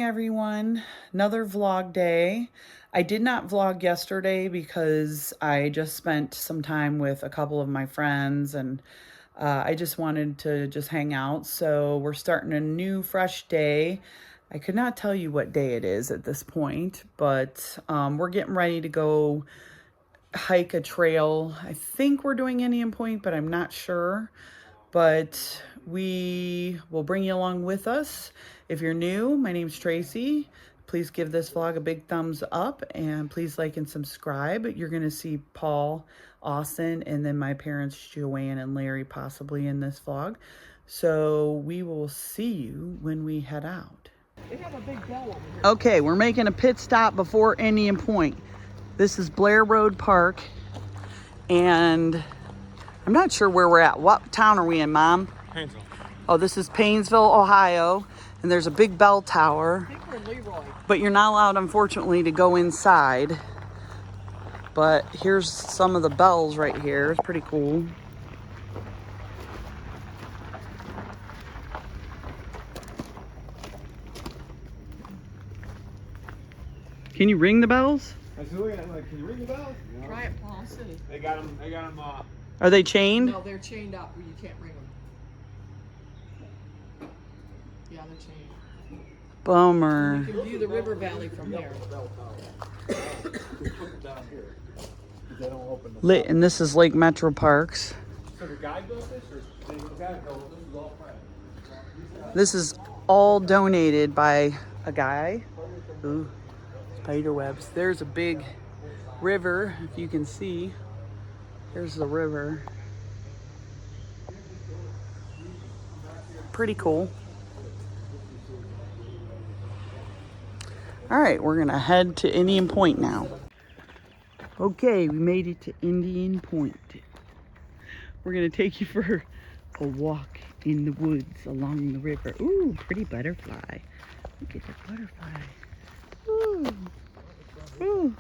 everyone. Another vlog day. I did not vlog yesterday because I just spent some time with a couple of my friends and I just wanted to just hang out. So we're starting a new fresh day. I could not tell you what day it is at this point, but we're getting ready to go hike a trail. I think we're doing Indian Point, but I'm not sure. But we will bring you along with us. If you're new, my name's Tracy. Please give this vlog a big thumbs up and please like and subscribe. You're going to see Paul, Austin, and then my parents, Joanne and Larry, possibly in this vlog. So we will see you when we head out. They have a big bell over here. Okay, we're making a pit stop before Indian Point. This is Blair Road Park, and I'm not sure where we're at. What town are we in, Mom? Painesville. Oh, this is Painesville, Ohio, and there's a big bell tower. I think we're in Leroy. But you're not allowed, unfortunately, to go inside. But here's some of the bells right here. It's pretty cool. Can you ring the bells? I said, look at that. Can you ring the bells? No. Try it, Paul. See. They got them. They got them. Are they chained? No, they're chained up. You can't ring them. Yeah, they're chained. Bummer. You can view the river valley from there. Lit, and this is Lake Metro Parks. So the guy built this, or the guy built this? Is all private. This is all donated by a guy. Ooh, spider webs. There's a big river, if you can see. There's the river. Pretty cool. All right, we're gonna head to Indian Point now. Okay, we made it to Indian Point. We're gonna take you for a walk in the woods along the river. Ooh, pretty butterfly. Look at the butterfly. Ooh. Ooh.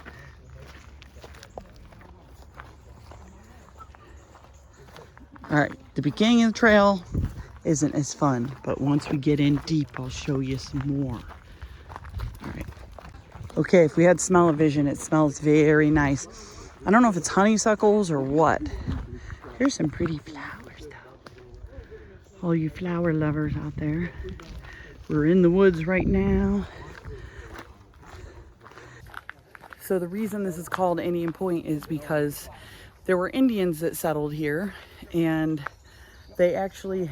All right, the beginning of the trail isn't as fun, but once we get in deep, I'll show you some more. All right. Okay, if we had smell-o-vision, it smells very nice. I don't know if it's honeysuckles or what. Here's some pretty flowers, though. All you flower lovers out there. We're in the woods right now. So the reason this is called Indian Point is because there were Indians that settled here, and they actually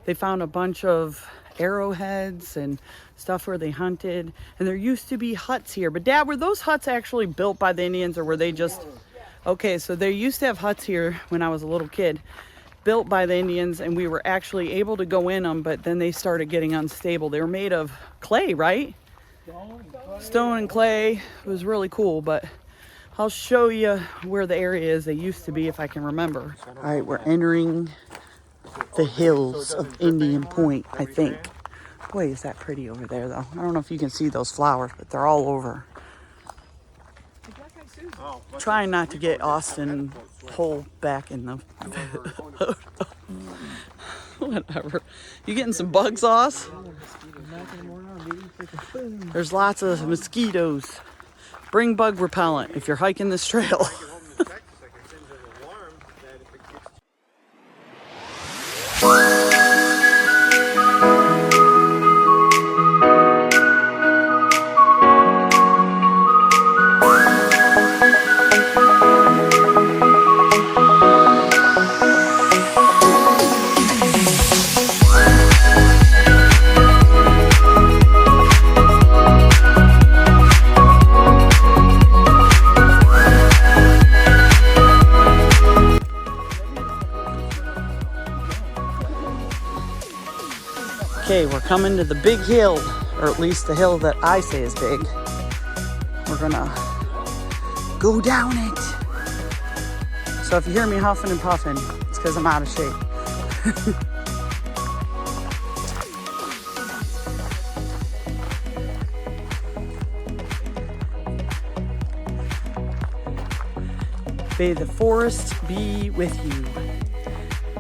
they found a bunch of arrowheads and stuff where they hunted, and there used to be huts here. But Dad, were those huts actually built by the Indians, or were they just... Okay, so they used to have huts here when I was a little kid, built by the Indians, and we were actually able to go in them, but then they started getting unstable. They were made of clay, right? Stone and clay. It was really cool, but I'll show you where the area is they used to be if I can remember. All right, we're entering the hills of Indian Point, I think. Boy, is that pretty over there, though. I don't know if you can see those flowers, but they're all over. Trying not to get Austin pulled back in the... Whatever. You getting some bugs, Aus? There's lots of mosquitoes. Bring bug repellent if you're hiking this trail. Okay, we're coming to the big hill, or at least the hill that I say is big. We're gonna go down it. So if you hear me huffing and puffing, it's because I'm out of shape. May the forest be with you.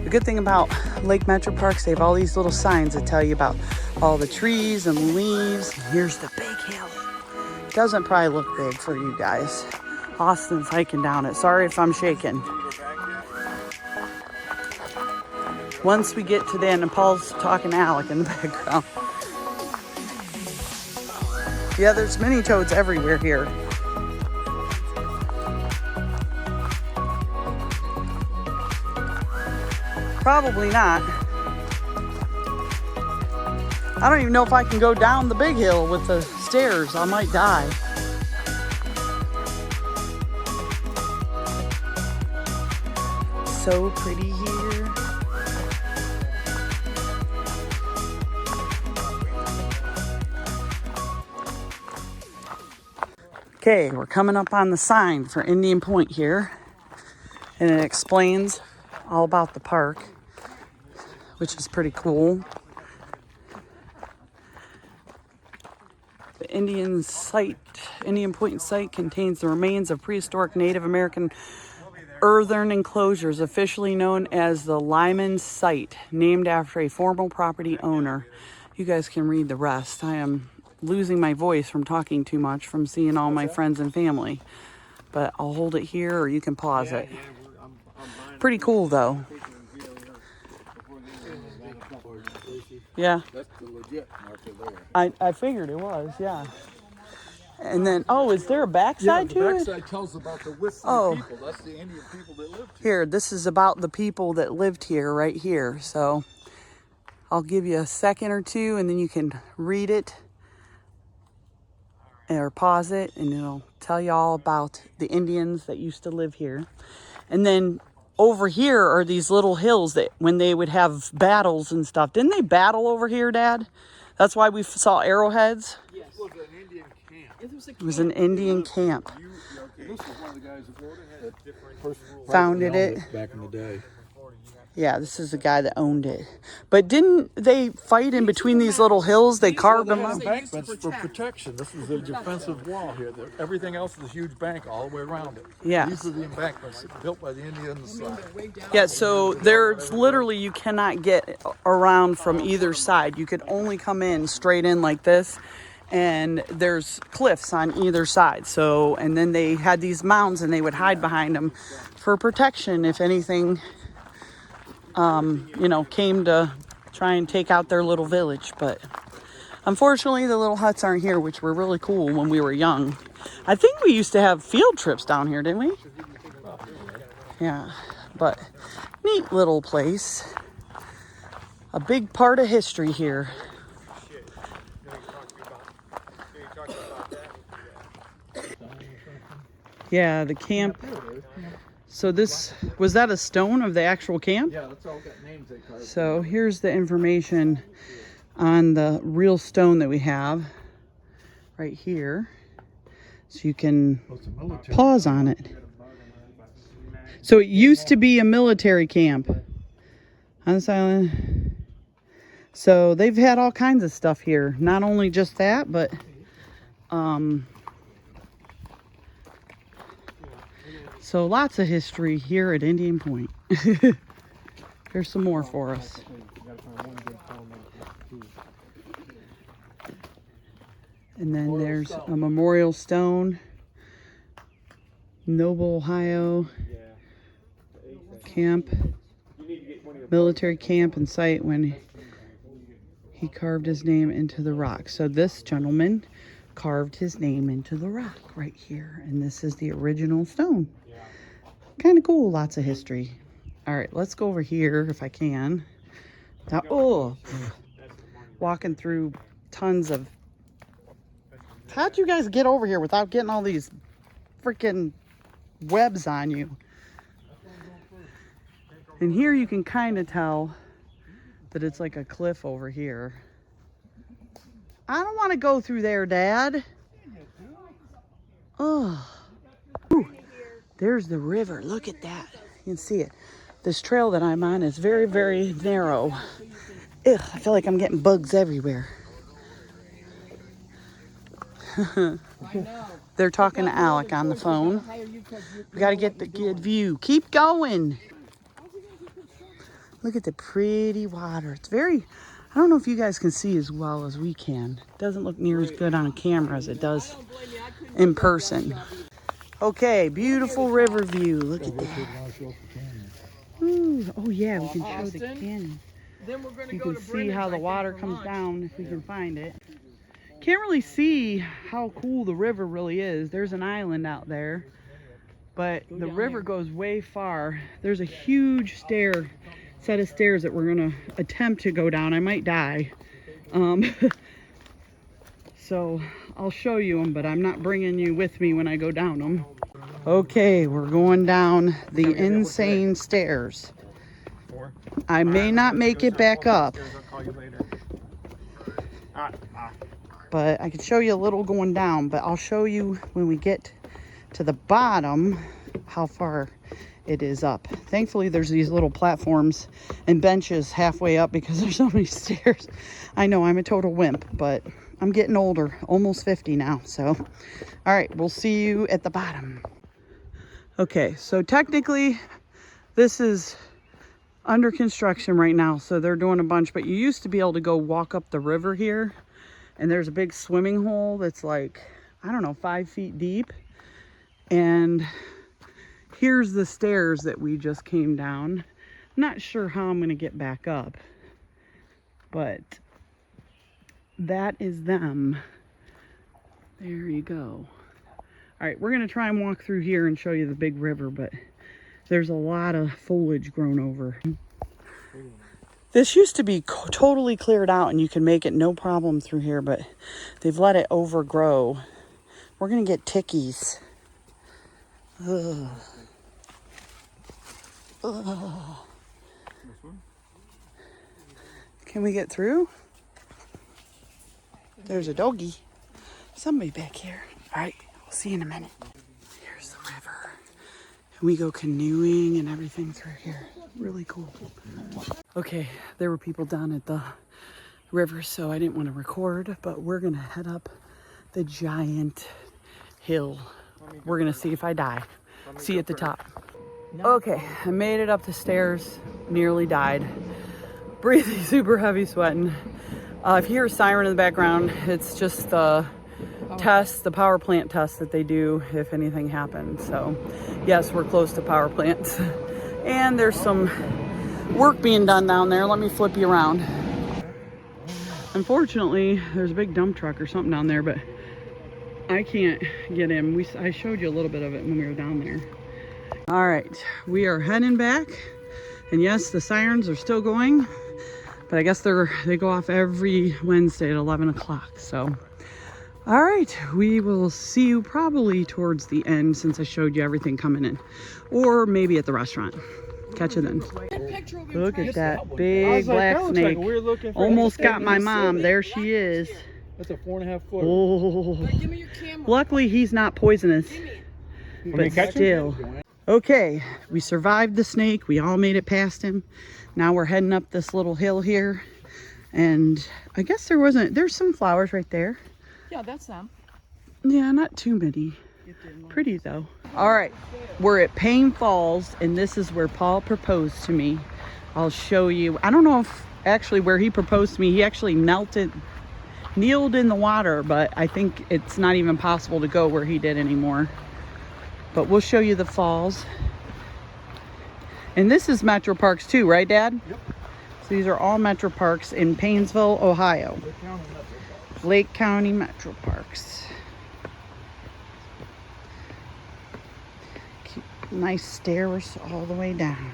The good thing about Lake Metro Parks, they have all these little signs that tell you about all the trees and leaves. Here's the big hill. Doesn't probably look big for you guys. Austin's hiking down it. Sorry if I'm shaking. Once we get to the end, and Paul's talking to Alec in the background. Yeah, there's mini toads everywhere here. Probably not. I don't even know if I can go down the big hill with the stairs. I might die. So pretty here. Okay, we're coming up on the sign for Indian Point here. And it explains all about the park, which is pretty cool. The Indian Point site contains the remains of prehistoric Native American earthen enclosures, officially known as the Lyman Site, named after a former property owner. You guys can read the rest. I am losing my voice from talking too much from seeing all my friends and family. But I'll hold it here or you can pause it. Pretty cool though. Yeah. That's the legit marker there. I figured it was, yeah. And then, oh, is there a backside to the it? backside tells about the Whistler Oh. people. That's the Indian people that lived Here, here. this is about the people that lived here, right here. So I'll give you a second or two and then you can read it or pause it and it'll tell you all about the Indians that used to live here. And then over here are these little hills that when they would have battles and stuff. Didn't they battle over here, Dad? That's why we saw arrowheads? Yes. It was an Indian camp. It was an Indian camp. This was one of the guys in Florida had first Founded it. back in the day. Yeah, this is the guy that owned it. But didn't they fight in between these little hills? They carved them out. Embankments for protection. This is a defensive wall here. Everything else is a huge bank all the way around it. Yes. These are the embankments built by the Indians. Yeah, so there's literally, you cannot get around from either side. You could only come in straight in like this. And there's cliffs on either side. So, and then they had these mounds and they would hide behind them for protection if anything, came to try and take out their little village. But unfortunately, the little huts aren't here, which were really cool when we were young. I think we used to have field trips down here, didn't we? Yeah, but neat little place. A big part of history here. Yeah, the camp. So this, was that a stone of the actual camp? Yeah, that's all got names they carved. So here's the information on the real stone that we have right here. So you can pause on it. So it used to be a military camp on this island. So they've had all kinds of stuff here. Not only just that, but so lots of history here at Indian Point. Here's some more for us. And then there's a memorial stone. Noble, Ohio. Camp. Military camp and site when he carved his name into the rock. So this gentleman carved his name into the rock right here. And this is the original stone. Kind of cool. Lots of history. All right, let's go over here if I can. Now, oh, walking through tons of... How'd you guys get over here without getting all these freaking webs on you? And here you can kind of tell that it's like a cliff over here. I don't want to go through there, Dad. Oh. Ooh, there's the river. Look at that. You can see it. This trail that I'm on is very, very narrow. Ugh, I feel like I'm getting bugs everywhere. They're talking to Alec on the phone. We got to get the good view. Keep going. Look at the pretty water. It's very I don't know if you guys can see as well as we can. It doesn't look near as good on camera as it does in person. Okay, beautiful river view. Look at that. Ooh, oh yeah, we can show the canyon. Then we're gonna You go can to see Brennan's, how I the think, water for comes lunch. down if we can find it. Can't really see how cool the river really is. There's an island out there, but the river goes way far. There's a huge set of stairs that we're gonna attempt to go down. I might die. So I'll show you them, but I'm not bringing you with me when I go down them. Okay, we're going down the insane stairs. I may not make it back up, but I can show you a little going down, but I'll show you when we get to the bottom how far it is up. Thankfully, there's these little platforms and benches halfway up because there's so many stairs. I know I'm a total wimp, but I'm getting older, almost 50 now. So, all right, we'll see you at the bottom. Okay, so technically this is under construction right now, so they're doing a bunch, but you used to be able to go walk up the river here, and there's a big swimming hole that's like, I don't know, 5 feet deep. And here's the stairs that we just came down. I'm not sure how I'm gonna get back up, but that is them. There you go. All right, we're gonna try and walk through here and show you the big river, but there's a lot of foliage grown over. This used to be totally cleared out and you can make it no problem through here, but they've let it overgrow. We're gonna get tickies. Ugh. Ugh. Can we get through? There's a doggy. Somebody back here. All right, we'll see you in a minute. Here's the river. And we go canoeing and everything through here. Really cool. Okay, there were people down at the river, so I didn't want to record, but we're gonna head up the giant hill. We're gonna see if I die. See you at the top. Okay, I made it up the stairs, nearly died. Breathing super heavy, sweating. If you hear a siren in the background, it's just the test, the power plant test that they do if anything happens. So yes, we're close to power plants. And there's some work being done down there. Let me flip you around. Unfortunately, there's a big dump truck or something down there, but I can't get in. I showed you a little bit of it when we were down there. All right, we are heading back. And yes, the sirens are still going, but I guess they go off every Wednesday at 11 o'clock. So, all right, we will see you probably towards the end since I showed you everything coming in, or maybe at the restaurant. Catch you then. Look at that big black snake. Almost got my mom. There she is. That's a 4.5 foot. Oh, Give me your camera. luckily he's not poisonous, but still. Okay, we survived the snake. We all made it past him. Now we're heading up this little hill here. And I guess there's some flowers right there. Yeah, that's them. Yeah, not too many. Pretty though. All right, we're at Payne Falls, and this is where Paul proposed to me. I'll show you. I don't know if actually where he proposed to me, he actually kneeled in the water, but I think it's not even possible to go where he did anymore. But we'll show you the falls. And this is Metro Parks too, right, Dad? Yep. So these are all Metro Parks in Painesville, Ohio. Lake County Metro Parks. Nice stairs all the way down.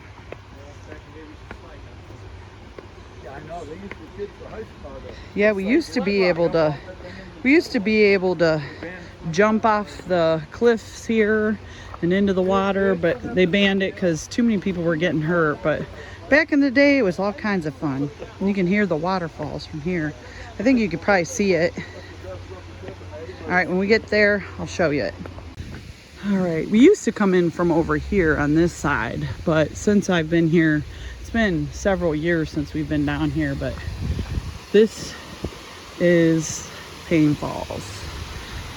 Yeah, we used to be able to jump off the cliffs here and into the water, but they banned it because too many people were getting hurt. But back in the day, it was all kinds of fun. And you can hear the waterfalls from here. I think you could probably see it. All right, when we get there, I'll show you it. All right, we used to come in from over here on this side, but since I've been here, it's been several years since we've been down here, but this is Payne Falls.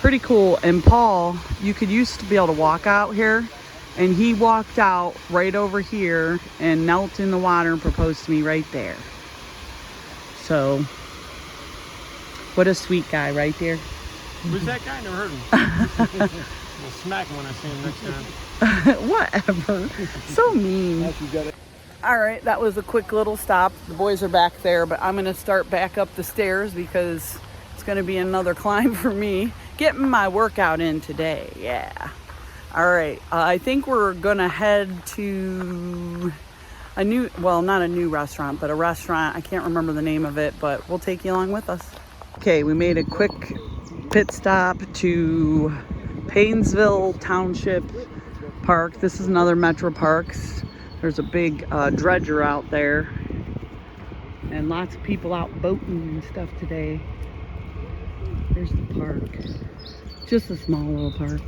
Pretty cool. And Paul, you used to be able to walk out here, and he walked out right over here and knelt in the water and proposed to me right there. So, what a sweet guy, right there. Who's that guy? Never heard of him. We'll smack him when I see him next time. Whatever. So mean. All right, that was a quick little stop. The boys are back there, but I'm gonna start back up the stairs because it's gonna be another climb for me. Getting my workout in today, yeah. All right, I think we're gonna head to a new, well, not a new restaurant, but a restaurant. I can't remember the name of it, but we'll take you along with us. Okay, we made a quick pit stop to Painesville Township Park. This is another Metro Parks. There's a big dredger out there and lots of people out boating and stuff today. There's the park. Just a small little park.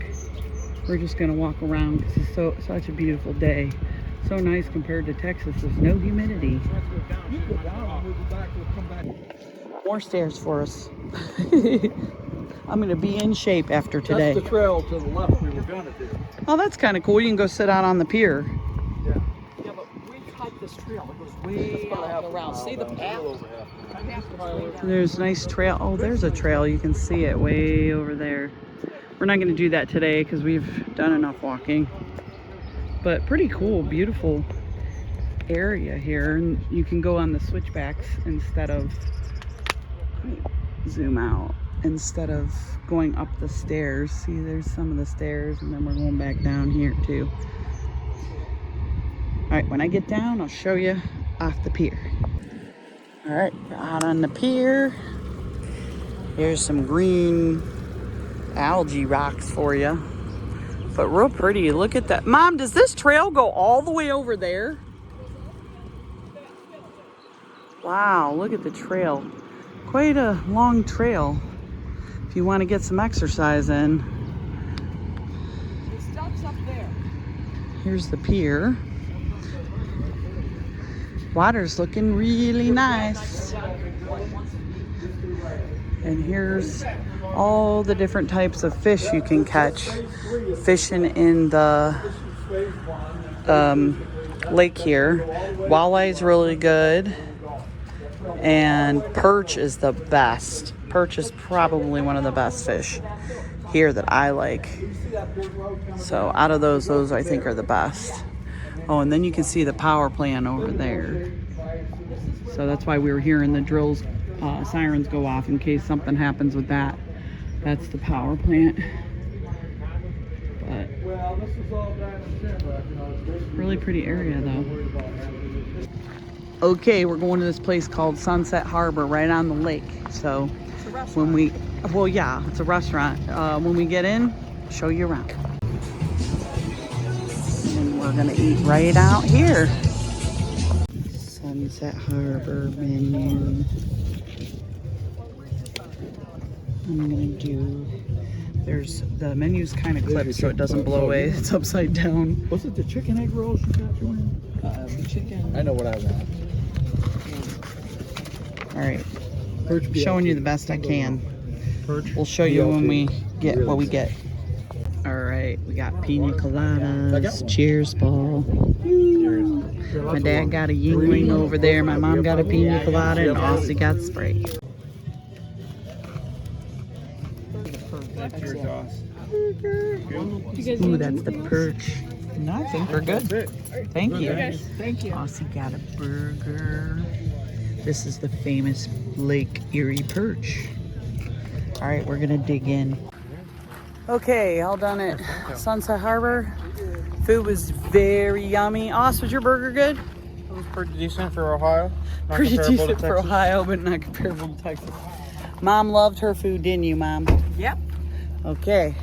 We're just gonna walk around because it's such a beautiful day. So nice compared to Texas. There's no humidity. More stairs for us. I'm gonna be in shape after today. That's the trail to the left we were gonna do. Oh, that's kind of cool. You can go sit out on the pier. Yeah, but we hiked this trail. It goes way out and around. See the path? There's a nice trail. Oh, there's a trail. You can see it way over there. We're not going to do that today because we've done enough walking. But pretty cool, beautiful area here. And you can go on the switchbacks instead of, zoom out, instead of going up the stairs. See, there's some of the stairs, and then we're going back down here too. All right, when I get down, I'll show you off the pier. All right, we're out on the pier. Here's some green algae rocks for you, but real pretty. Look at that. Mom, does this trail go all the way over there? Wow, look at the trail. Quite a long trail if you want to get some exercise in. It stops up there. Here's the pier. Water's looking really nice. And here's all the different types of fish you can catch fishing in the lake here. Walleye's really good, and perch is the best. Perch is probably one of the best fish here that I like. So out of those I think are the best. Oh, and then you can see the power plant over there. So that's why we were hearing the drills, sirens go off in case something happens with that. That's the power plant. But really pretty area though. Okay, we're going to this place called Sunset Harbor right on the lake. So when we, well, yeah, it's a restaurant. When we get in, I'll show you around. And we're gonna eat right out here. Sunset Harbor menu. I'm gonna do, the menu's kind of clipped so it doesn't blow away. It's upside down. Was it the chicken egg rolls you got, Joanne? The chicken. I know what I want. All right, showing you the best I can. Perch. We'll show you when we get what we get. All right, we got pina coladas. Cheers, Paul. My dad got a Yingling over there. My mom got a pina colada, and Aussie got Sprite. Ooh, that's the perch. No, I think we're good. Thank you. Thank you. Aussie got a burger. This is the famous Lake Erie perch. All right, we're gonna dig in. Okay, all done at Sunset Harbor. Food was very yummy. Aus, was your burger good? It was pretty decent for Ohio. Not Pretty comparable to decent for Texas. Ohio, but not comparable to Texas. Mom loved her food, didn't you, Mom? Yep. Okay,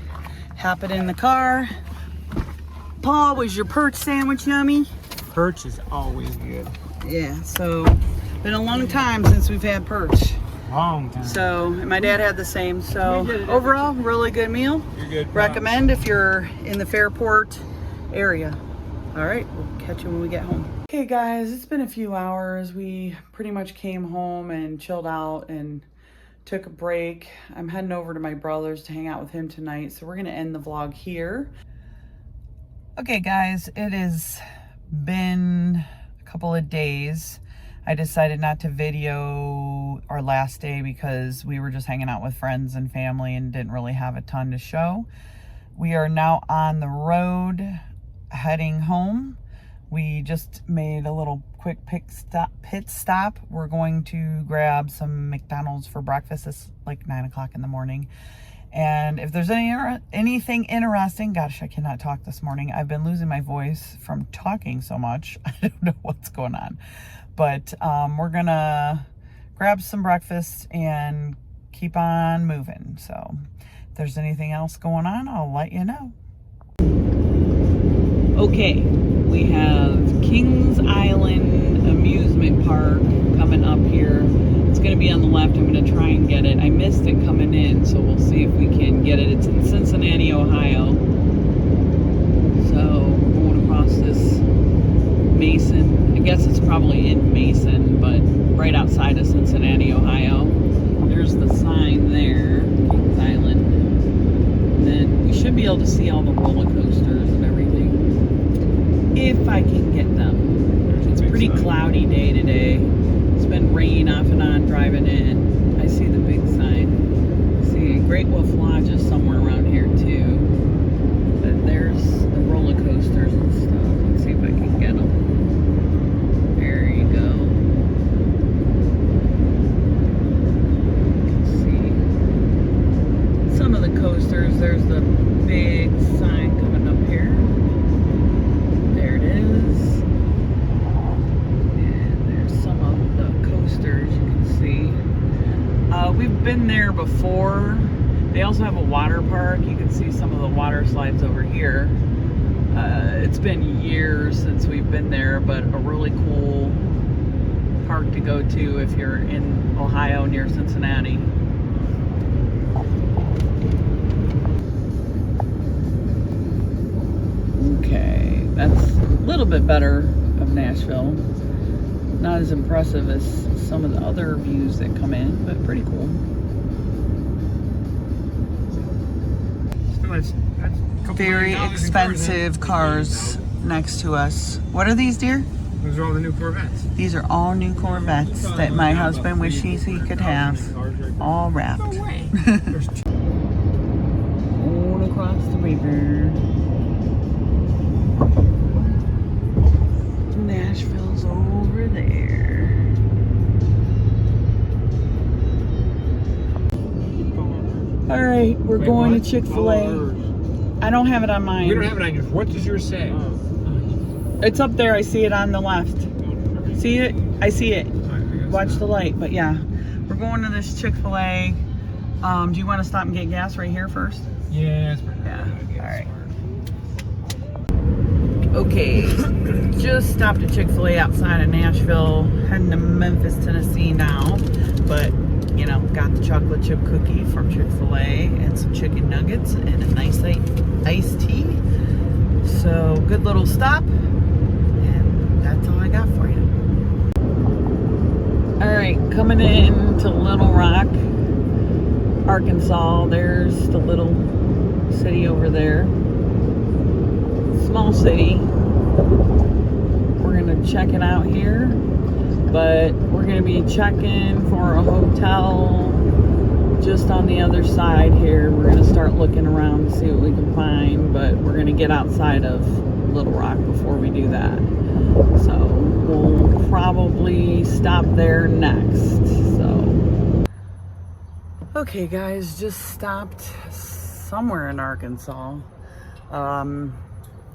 hop it in the car. Paul, was your perch sandwich yummy? Perch is always good. Yeah, so been a long time since we've had perch. Long time. So, and my dad had the same. So overall, really good meal. You're good. Recommend if you're in the Fairport area. All right, we'll catch you when we get home. Okay guys, it's been a few hours. We pretty much came home and chilled out and took a break. I'm heading over to my brother's to hang out with him tonight. So we're gonna end the vlog here. Okay guys, it has been a couple of days. I decided not to video our last day because we were just hanging out with friends and family and didn't really have a ton to show. We are now on the road heading home. We just made a little quick pit stop. We're going to grab some McDonald's for breakfast. It's like 9 o'clock in the morning. And if there's anything interesting, gosh, I cannot talk this morning. I've been losing my voice from talking so much. I don't know what's going on. But we're gonna grab some breakfast and keep on moving. So if there's anything else going on, I'll let you know. Okay, we have Kings Island Amusement Park coming up here. It's going to be on the left. I'm going to try and get it. I missed it coming in, so we'll see if we can get it. It's in Cincinnati, Ohio. So, going across this Mason. I guess it's probably in Mason, but right outside of Cincinnati, Ohio. There's the sign there, Kings Island. And then we should be able to see all the roller coasters and everything, if I can get them. It's a pretty cloudy day today. It's been rain off and on driving in. I see the big sign. I see Great Wolf Lodge is somewhere around here too. But there's the roller coasters and stuff. Let's see if I can get them. There you go. You can see some of the coasters. There's the big sign coming up here. There it is. You can see we've been there before. They also have a water park. You can see some of the water slides over here. It's been years since we've been there, but a really cool park to go to if you're in Ohio near Cincinnati. Okay, that's a little bit better of Nashville. Not as impressive as some of the other views that come in, but pretty cool. Very expensive cars next to us. What are these, dear? Those are all the new Corvettes. These are all new Corvettes that my husband wishes he could have, all wrapped. No way. Going across the river. Nashville's over there. All right, we're going to Chick-fil-A. I don't have it on mine. We don't have it on yours. What does yours say? It's up there. I see it on the left. See it? I see it. Watch the light. But yeah, we're going to this Chick-fil-A. Do you want to stop and get gas right here first? Yeah, that's pretty good. All right. Okay, just stopped at Chick-fil-A outside of Nashville, heading to Memphis, Tennessee now, but, you know, got the chocolate chip cookie from Chick-fil-A and some chicken nuggets and a nice iced tea. So, good little stop, and that's all I got for you. All right, coming in to Little Rock, Arkansas. There's the little city over there. Small city. We're gonna check it out here, but we're gonna be checking for a hotel just on the other side here. We're gonna start looking around to see what we can find, but we're gonna get outside of Little Rock before we do that. So we'll probably stop there next. So okay guys, just stopped somewhere in Arkansas.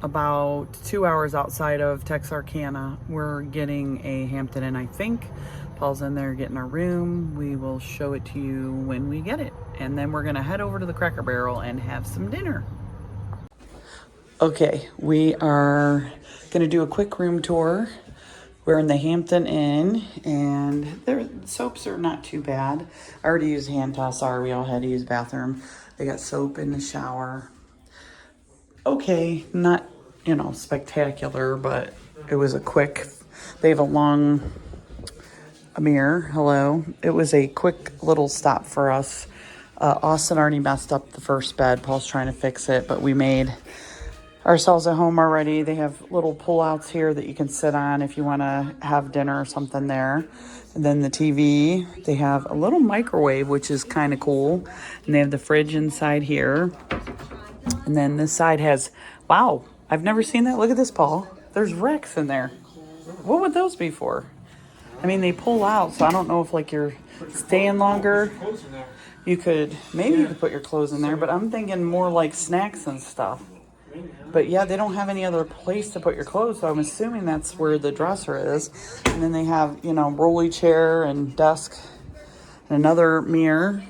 About 2 hours outside of Texarkana. We're getting a Hampton Inn, I think. Paul's in there getting our room. We will show it to you when we get it. And then we're gonna head over to the Cracker Barrel and have some dinner. Okay, we are gonna do a quick room tour. We're in the Hampton Inn, and their soaps are not too bad. I already used hand towel, sorry, we all had to use bathroom. They got soap in the shower. Okay, not, you know, spectacular, but it was a quick, they have a mirror, hello. It was a quick little stop for us. Austin already messed up the first bed. Paul's trying to fix it, but we made ourselves at home already. They have little pull-outs here that you can sit on if you want to have dinner or something there. And then the TV, they have a little microwave, which is kind of cool. And they have the fridge inside here. And then this side has, wow, I've never seen that. Look at this, Paul. There's racks in there. What would those be for? I mean, they pull out, so I don't know if like you're staying longer. You could, maybe you could put your clothes in there, but I'm thinking more like snacks and stuff. But yeah, they don't have any other place to put your clothes, so I'm assuming that's where the dresser is. And then they have, you know, rolly chair and desk and another mirror.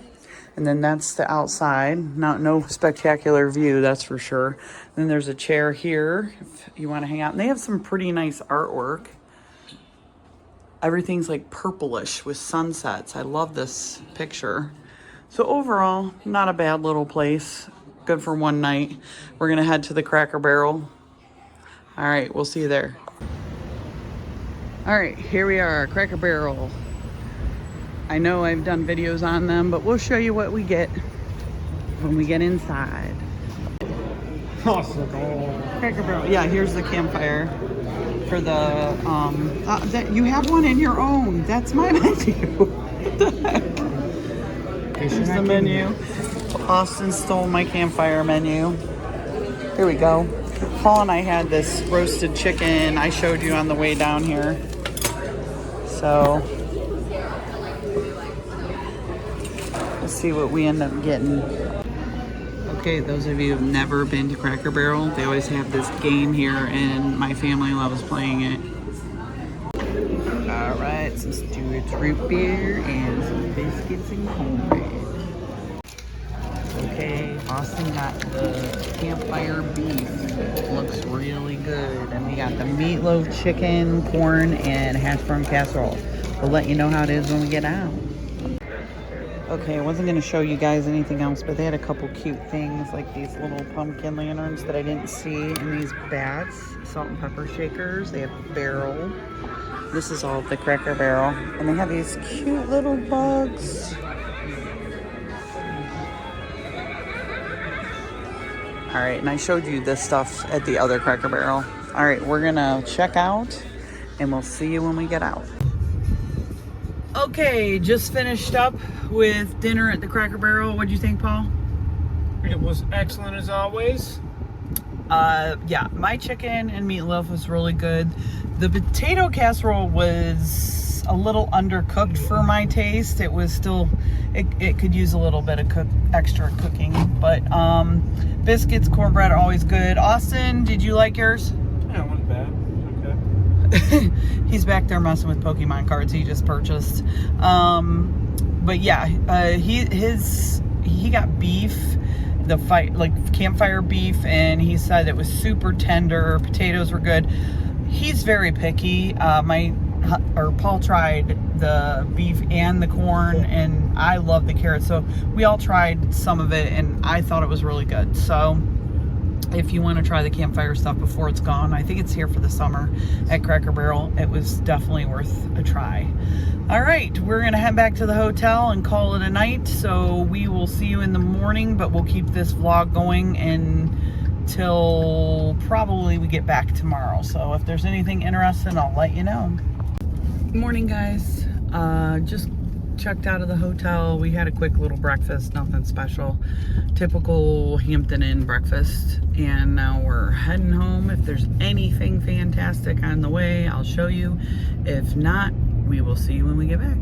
And then that's the outside. No spectacular view, that's for sure. Then there's a chair here if you want to hang out. And they have some pretty nice artwork. Everything's like purplish with sunsets. I love this picture. So overall, not a bad little place. Good for one night. We're gonna head to the Cracker Barrel. All right, we'll see you there. All right, here we are, Cracker Barrel. I know I've done videos on them, but we'll show you what we get when we get inside. Awesome. Cracker Barrel. Yeah, here's the campfire for the, you have one in your own. That's my menu. What the heck? Here's the menu. Austin stole my campfire menu. Here we go. Paul and I had this roasted chicken I showed you on the way down here. So, let's see what we end up getting. Okay, those of you who've never been to Cracker Barrel, they always have this game here and my family loves playing it. All right, some Stewart's root beer and some biscuits and cornbread. Okay, Austin got the campfire beef. Looks really good. And we got the meatloaf, chicken, corn, and hash brown casserole. We'll let you know how it is when we get out. Okay, I wasn't going to show you guys anything else, but they had a couple cute things like these little pumpkin lanterns that I didn't see, and these bats, salt and pepper shakers. They have a barrel. This is all the Cracker Barrel. And they have these cute little bugs. All right, and I showed you this stuff at the other Cracker Barrel. All right, we're gonna check out and we'll see you when we get out. Okay, just finished up with dinner at the Cracker Barrel. What'd you think, Paul? It was excellent as always. Yeah, my chicken and meatloaf was really good. The potato casserole was a little undercooked for my taste. It was still, it could use a little bit of extra cooking, but biscuits, cornbread are always good. Austin, did you like yours? Yeah, it wasn't bad. Okay. He's back there messing with Pokemon cards he just purchased. But yeah, he got beef, like campfire beef, and he said it was super tender. Potatoes were good. He's very picky. Paul tried the beef and the corn, and I love the carrots. So we all tried some of it, and I thought it was really good. So if you want to try the campfire stuff before it's gone, I think it's here for the summer at Cracker Barrel. It was definitely worth a try. All right, we're going to head back to the hotel and call it a night. So we will see you in the morning, but we'll keep this vlog going until probably we get back tomorrow. So if there's anything interesting, I'll let you know. Good morning, guys. Just checked out of the hotel. We had a quick little breakfast, nothing special. Typical Hampton Inn breakfast. And now we're heading home. If there's anything fantastic on the way, I'll show you. If not, we will see you when we get back.